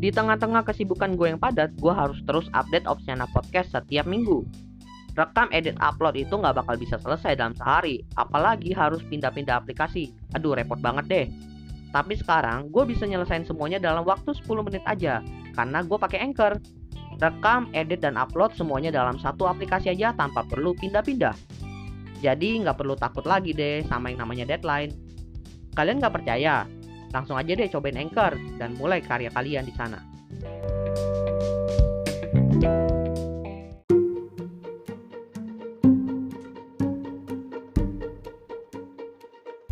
Di tengah-tengah kesibukan gue yang padat, gue harus terus update Opsiana Podcast setiap minggu. Rekam, edit, upload itu nggak bakal bisa selesai dalam sehari, apalagi harus pindah-pindah aplikasi. Aduh, repot banget deh. Tapi sekarang gue bisa nyelesain semuanya dalam waktu 10 menit aja, karena gue pakai Anchor. Rekam, edit, dan upload semuanya dalam satu aplikasi aja tanpa perlu pindah-pindah. Jadi nggak perlu takut lagi deh sama yang namanya deadline. Kalian nggak percaya? Langsung aja deh cobain Anchor dan mulai karya kalian di sana.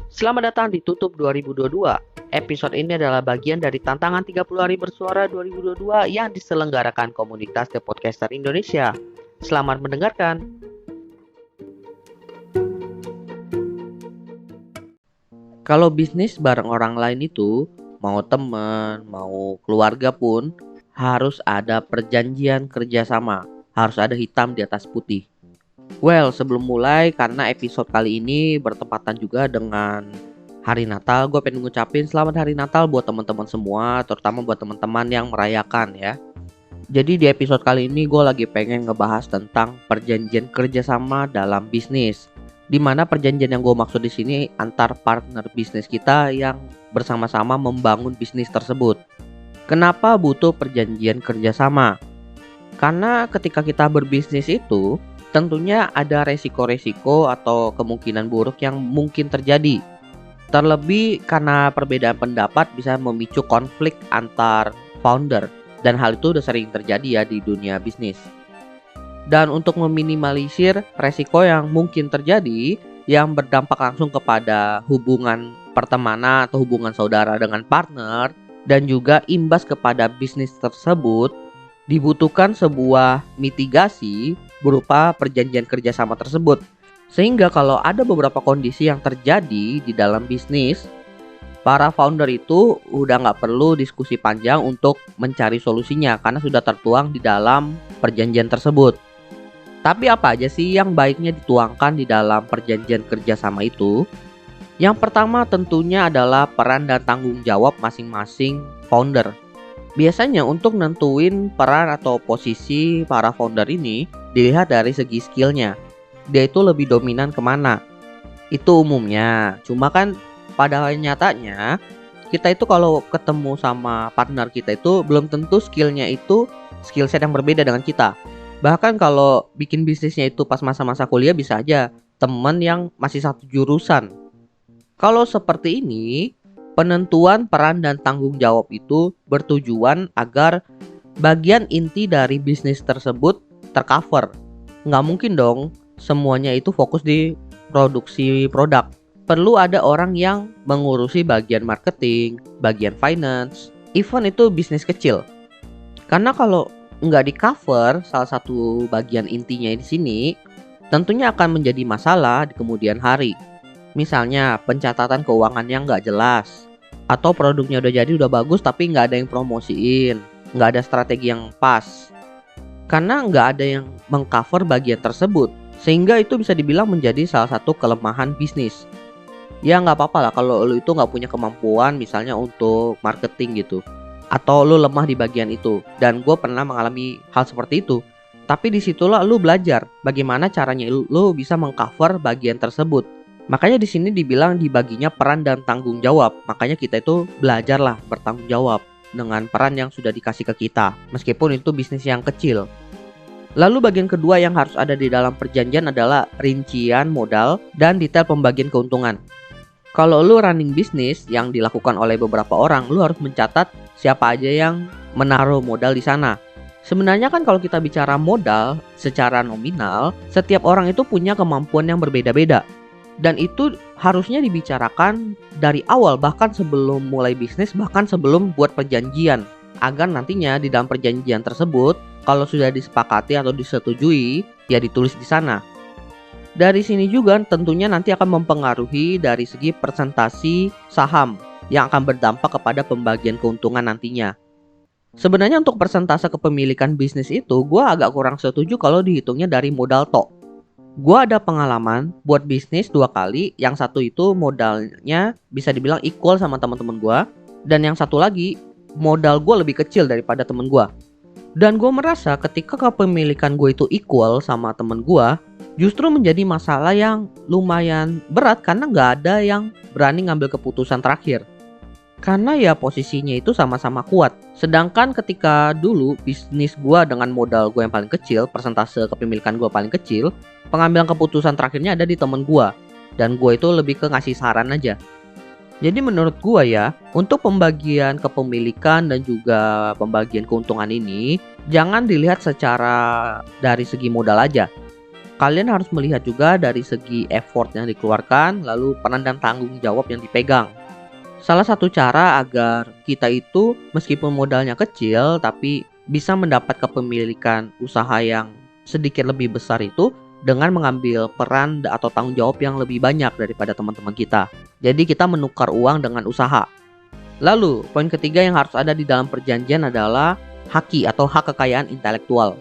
Selamat datang di Tutup 2022. Episode ini adalah bagian dari tantangan 30 hari bersuara 2022 yang diselenggarakan komunitas The Podcaster Indonesia. Selamat mendengarkan. Kalau bisnis bareng orang lain itu, mau teman, mau keluarga pun, harus ada perjanjian kerjasama. Harus ada hitam di atas putih. Well, sebelum mulai, karena episode kali ini bertepatan juga dengan Hari Natal, gue pengen ngucapin selamat Hari Natal buat teman-teman semua, terutama buat teman-teman yang merayakan ya. Jadi di episode kali ini gue lagi pengen ngebahas tentang perjanjian kerjasama dalam bisnis. Dimana perjanjian yang gue maksud di sini antar partner bisnis kita yang bersama-sama membangun bisnis tersebut. Kenapa butuh perjanjian kerjasama? Karena ketika kita berbisnis itu, tentunya ada resiko-resiko atau kemungkinan buruk yang mungkin terjadi. Terlebih karena perbedaan pendapat bisa memicu konflik antar founder. Dan hal itu udah sering terjadi ya di dunia bisnis. Dan untuk meminimalisir resiko yang mungkin terjadi yang berdampak langsung kepada hubungan pertemanan atau hubungan saudara dengan partner dan juga imbas kepada bisnis tersebut, dibutuhkan sebuah mitigasi berupa perjanjian kerjasama tersebut. Sehingga kalau ada beberapa kondisi yang terjadi di dalam bisnis, para founder itu udah nggak perlu diskusi panjang untuk mencari solusinya karena sudah tertuang di dalam perjanjian tersebut. Tapi apa aja sih yang baiknya dituangkan di dalam perjanjian kerjasama itu? Yang pertama tentunya adalah peran dan tanggung jawab masing-masing founder. Biasanya untuk nentuin peran atau posisi para founder ini dilihat dari segi skillnya. Dia itu lebih dominan kemana? Itu umumnya. Cuma kan pada nyatanya kita itu kalau ketemu sama partner kita itu belum tentu skillnya itu skill set yang berbeda dengan kita. Bahkan kalau bikin bisnisnya itu pas masa-masa kuliah bisa aja teman yang masih satu jurusan. Kalau seperti ini, penentuan peran dan tanggung jawab itu bertujuan agar bagian inti dari bisnis tersebut tercover. Nggak mungkin dong semuanya itu fokus di produksi produk. Perlu ada orang yang mengurusi bagian marketing, bagian finance, even itu bisnis kecil. Karena kalau nggak di cover salah satu bagian intinya di sini, tentunya akan menjadi masalah di kemudian hari. Misalnya pencatatan keuangan yang nggak jelas, atau produknya udah jadi udah bagus tapi nggak ada yang promosiin, nggak ada strategi yang pas. Karena nggak ada yang mengcover bagian tersebut, sehingga itu bisa dibilang menjadi salah satu kelemahan bisnis. Ya nggak apa-apa lah kalau lo itu nggak punya kemampuan misalnya untuk marketing gitu, atau lo lemah di bagian itu. Dan gue pernah mengalami hal seperti itu. Tapi disitulah lo belajar bagaimana caranya lo bisa mengcover bagian tersebut. Makanya di sini dibilang dibaginya peran dan tanggung jawab. Makanya kita itu belajarlah bertanggung jawab dengan peran yang sudah dikasih ke kita, meskipun itu bisnis yang kecil. Lalu bagian kedua yang harus ada di dalam perjanjian adalah rincian modal dan detail pembagian keuntungan. Kalau lu running bisnis yang dilakukan oleh beberapa orang, lu harus mencatat siapa aja yang menaruh modal di sana. Sebenarnya kan kalau kita bicara modal secara nominal, setiap orang itu punya kemampuan yang berbeda-beda. Dan itu harusnya dibicarakan dari awal, bahkan sebelum mulai bisnis, bahkan sebelum buat perjanjian. Agar nantinya di dalam perjanjian tersebut, kalau sudah disepakati atau disetujui, ya ditulis di sana. Dari sini juga tentunya nanti akan mempengaruhi dari segi persentasi saham yang akan berdampak kepada pembagian keuntungan nantinya. Sebenarnya untuk persentase kepemilikan bisnis itu, gue agak kurang setuju kalau dihitungnya dari modal tok. Gue ada pengalaman buat bisnis 2 kali. Yang satu itu modalnya bisa dibilang equal sama teman-teman gue, dan yang satu lagi modal gue lebih kecil daripada temen gue. Dan gue merasa ketika kepemilikan gue itu equal sama temen gue, justru menjadi masalah yang lumayan berat karena nggak ada yang berani ngambil keputusan terakhir. Karena ya posisinya itu sama-sama kuat. Sedangkan ketika dulu bisnis gue dengan modal gue yang paling kecil, persentase kepemilikan gue paling kecil, pengambilan keputusan terakhirnya ada di temen gue. Dan gue itu lebih ke ngasih saran aja. Jadi menurut gua ya, untuk pembagian kepemilikan dan juga pembagian keuntungan ini, jangan dilihat secara dari segi modal aja. Kalian harus melihat juga dari segi effort yang dikeluarkan, lalu peran dan tanggung jawab yang dipegang. Salah satu cara agar kita itu meskipun modalnya kecil tapi bisa mendapat kepemilikan usaha yang sedikit lebih besar itu dengan mengambil peran atau tanggung jawab yang lebih banyak daripada teman-teman kita. Jadi kita menukar uang dengan usaha. Lalu, poin ketiga yang harus ada di dalam perjanjian adalah haki atau hak kekayaan intelektual.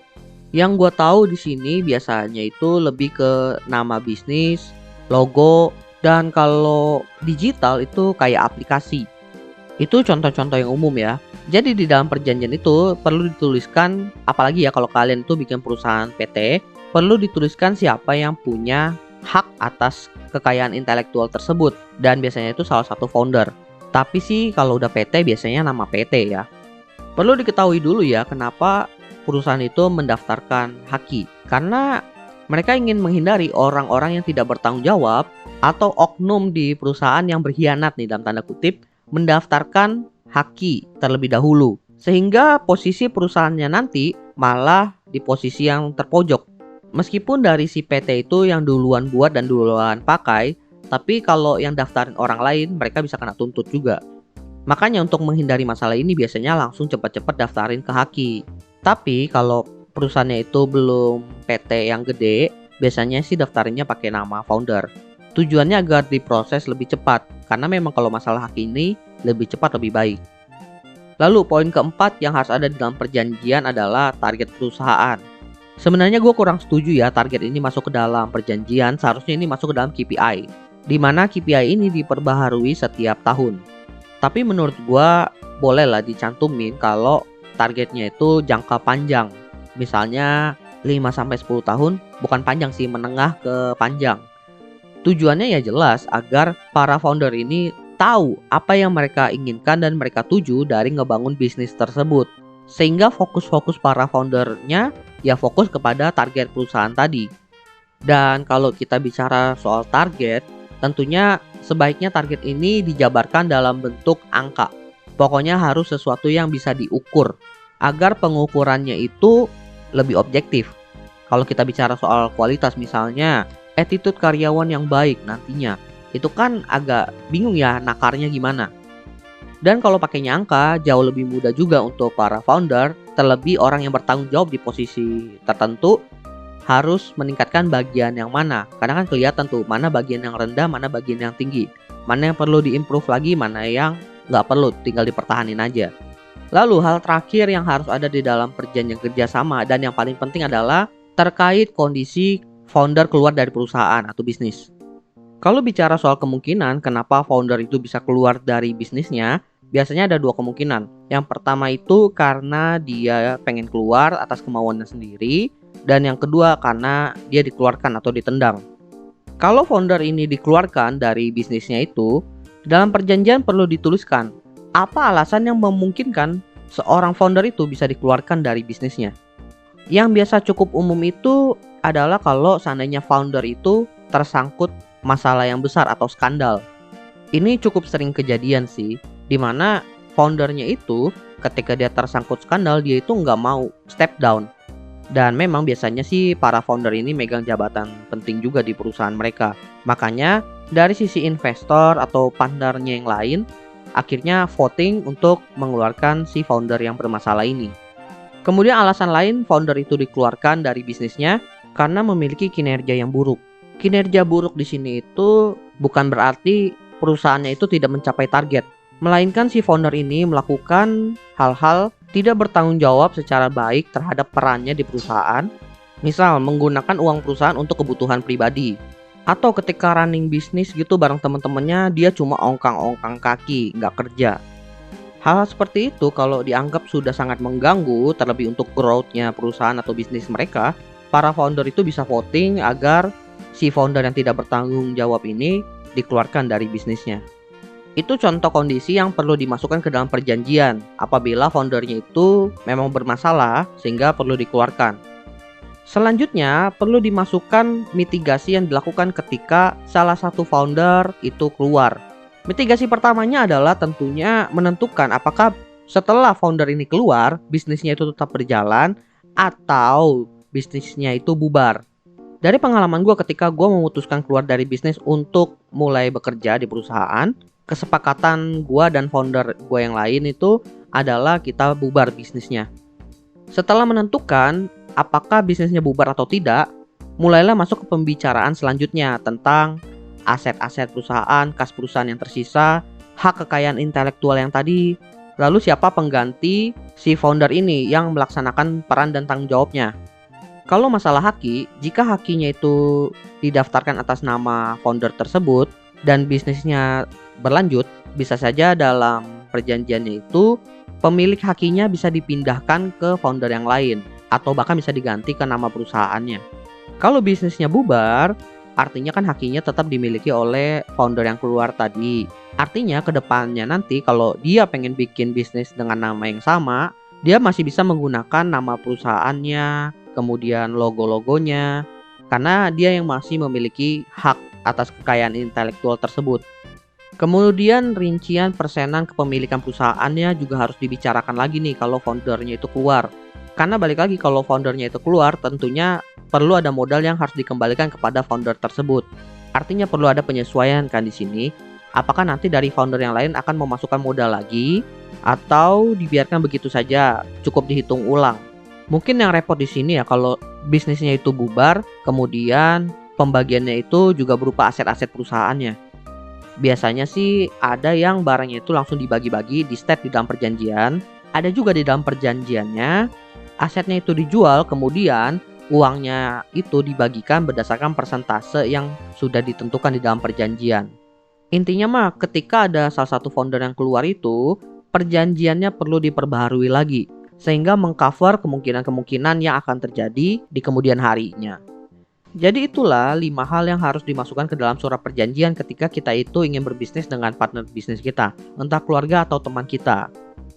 Yang gue tahu di sini biasanya itu lebih ke nama bisnis, logo, dan kalau digital itu kayak aplikasi. Itu contoh-contoh yang umum ya. Jadi di dalam perjanjian itu perlu dituliskan, apalagi ya kalau kalian itu bikin perusahaan PT, perlu dituliskan siapa yang punya hak atas kekayaan intelektual tersebut, dan biasanya itu salah satu founder. Tapi sih kalau udah PT biasanya nama PT ya. Perlu diketahui dulu ya kenapa perusahaan itu mendaftarkan haki. Karena mereka ingin menghindari orang-orang yang tidak bertanggung jawab atau oknum di perusahaan yang berkhianat nih dalam tanda kutip mendaftarkan haki terlebih dahulu. Sehingga posisi perusahaannya nanti malah di posisi yang terpojok. Meskipun dari si PT itu yang duluan buat dan duluan pakai, tapi kalau yang daftarin orang lain, mereka bisa kena tuntut juga. Makanya untuk menghindari masalah ini biasanya langsung cepat-cepat daftarin ke haki. Tapi kalau perusahaannya itu belum PT yang gede, biasanya sih daftarinnya pakai nama founder. Tujuannya agar diproses lebih cepat, karena memang kalau masalah haki ini lebih cepat lebih baik. Lalu poin keempat yang harus ada di dalam perjanjian adalah target perusahaan. Sebenarnya gue kurang setuju ya target ini masuk ke dalam perjanjian, seharusnya ini masuk ke dalam KPI. Di mana KPI ini diperbaharui setiap tahun. Tapi menurut gue bolehlah dicantumin kalau targetnya itu jangka panjang. Misalnya 5-10 tahun, bukan panjang sih, menengah ke panjang. Tujuannya ya jelas agar para founder ini tahu apa yang mereka inginkan dan mereka tuju dari ngebangun bisnis tersebut. Sehingga fokus-fokus para foundernya ya fokus kepada target perusahaan tadi. Dan kalau kita bicara soal target, tentunya sebaiknya target ini dijabarkan dalam bentuk angka. Pokoknya harus sesuatu yang bisa diukur agar pengukurannya itu lebih objektif. Kalau kita bicara soal kualitas misalnya, attitude karyawan yang baik nantinya, itu kan agak bingung ya nakarnya gimana. Dan kalau pakainya angka, jauh lebih mudah juga untuk para founder, terlebih orang yang bertanggung jawab di posisi tertentu, harus meningkatkan bagian yang mana. Karena kan kelihatan tuh, mana bagian yang rendah, mana bagian yang tinggi. Mana yang perlu diimprove lagi, mana yang nggak perlu, tinggal dipertahanin aja. Lalu hal terakhir yang harus ada di dalam perjanjian kerjasama, dan yang paling penting adalah terkait kondisi founder keluar dari perusahaan atau bisnis. Kalau bicara soal kemungkinan kenapa founder itu bisa keluar dari bisnisnya, biasanya ada dua kemungkinan. Yang pertama itu karena dia pengen keluar atas kemauannya sendiri, dan yang kedua karena dia dikeluarkan atau ditendang. Kalau founder ini dikeluarkan dari bisnisnya itu, dalam perjanjian perlu dituliskan apa alasan yang memungkinkan seorang founder itu bisa dikeluarkan dari bisnisnya. Yang biasa cukup umum itu adalah kalau seandainya founder itu tersangkut masalah yang besar atau skandal. Ini cukup sering kejadian sih, dimana foundernya itu ketika dia tersangkut skandal, dia itu nggak mau step down. Dan memang biasanya sih para founder ini megang jabatan penting juga di perusahaan mereka. Makanya dari sisi investor atau partnernya yang lain, akhirnya voting untuk mengeluarkan si founder yang bermasalah ini. Kemudian alasan lain founder itu dikeluarkan dari bisnisnya karena memiliki kinerja yang buruk. Kinerja buruk di sini itu bukan berarti perusahaannya itu tidak mencapai target, melainkan si founder ini melakukan hal-hal tidak bertanggung jawab secara baik terhadap perannya di perusahaan. Misal menggunakan uang perusahaan untuk kebutuhan pribadi, atau ketika running bisnis gitu bareng teman-temannya dia cuma ongkang-ongkang kaki, nggak kerja. Hal seperti itu kalau dianggap sudah sangat mengganggu, terlebih untuk growth-nya perusahaan atau bisnis mereka, para founder itu bisa voting agar si founder yang tidak bertanggung jawab ini dikeluarkan dari bisnisnya. Itu contoh kondisi yang perlu dimasukkan ke dalam perjanjian apabila foundernya itu memang bermasalah sehingga perlu dikeluarkan. Selanjutnya, perlu dimasukkan mitigasi yang dilakukan ketika salah satu founder itu keluar. Mitigasi pertamanya adalah tentunya menentukan apakah setelah founder ini keluar, bisnisnya itu tetap berjalan atau bisnisnya itu bubar. Dari pengalaman gue ketika gue memutuskan keluar dari bisnis untuk mulai bekerja di perusahaan, kesepakatan gue dan founder gue yang lain itu adalah kita bubar bisnisnya. Setelah menentukan apakah bisnisnya bubar atau tidak, mulailah masuk ke pembicaraan selanjutnya tentang aset-aset perusahaan, kas perusahaan yang tersisa, hak kekayaan intelektual yang tadi, lalu siapa pengganti si founder ini yang melaksanakan peran dan tanggung jawabnya. Kalau masalah haki, jika hakinya itu didaftarkan atas nama founder tersebut dan bisnisnya berlanjut, bisa saja dalam perjanjiannya itu pemilik hakinya bisa dipindahkan ke founder yang lain atau bahkan bisa diganti ke nama perusahaannya. Kalau bisnisnya bubar, artinya kan hakinya tetap dimiliki oleh founder yang keluar tadi. Artinya ke depannya nanti kalau dia pengen bikin bisnis dengan nama yang sama, dia masih bisa menggunakan nama perusahaannya, kemudian logo-logonya, karena dia yang masih memiliki hak atas kekayaan intelektual tersebut. Kemudian rincian persenan kepemilikan perusahaannya juga harus dibicarakan lagi nih kalau foundernya itu keluar. Karena balik lagi kalau foundernya itu keluar, tentunya perlu ada modal yang harus dikembalikan kepada founder tersebut. Artinya perlu ada penyesuaian kan di sini. Apakah nanti dari founder yang lain akan memasukkan modal lagi atau dibiarkan begitu saja, cukup dihitung ulang. Mungkin yang repot di sini ya kalau bisnisnya itu bubar, kemudian pembagiannya itu juga berupa aset-aset perusahaannya. Biasanya sih ada yang barangnya itu langsung dibagi-bagi di state di dalam perjanjian. Ada juga di dalam perjanjiannya asetnya itu dijual, kemudian uangnya itu dibagikan berdasarkan persentase yang sudah ditentukan di dalam perjanjian. Intinya mah ketika ada salah satu founder yang keluar itu, perjanjiannya perlu diperbaharui lagi sehingga mengcover kemungkinan-kemungkinan yang akan terjadi di kemudian harinya. Jadi itulah 5 hal yang harus dimasukkan ke dalam surat perjanjian ketika kita itu ingin berbisnis dengan partner bisnis kita, entah keluarga atau teman kita.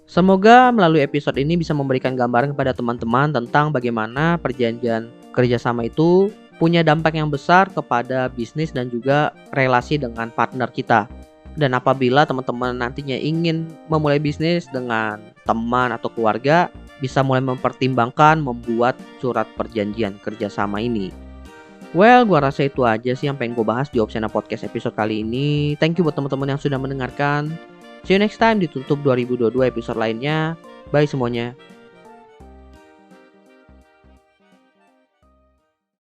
Semoga melalui episode ini bisa memberikan gambaran kepada teman-teman tentang bagaimana perjanjian kerjasama itu punya dampak yang besar kepada bisnis dan juga relasi dengan partner kita. Dan apabila teman-teman nantinya ingin memulai bisnis dengan teman atau keluarga, bisa mulai mempertimbangkan membuat surat perjanjian kerjasama ini. Well, gua rasa itu aja sih yang pengen gue bahas di Opsiana Podcast episode kali ini. Thank you buat teman-teman yang sudah mendengarkan. See you next time di Tutup 2022 episode lainnya. Bye semuanya.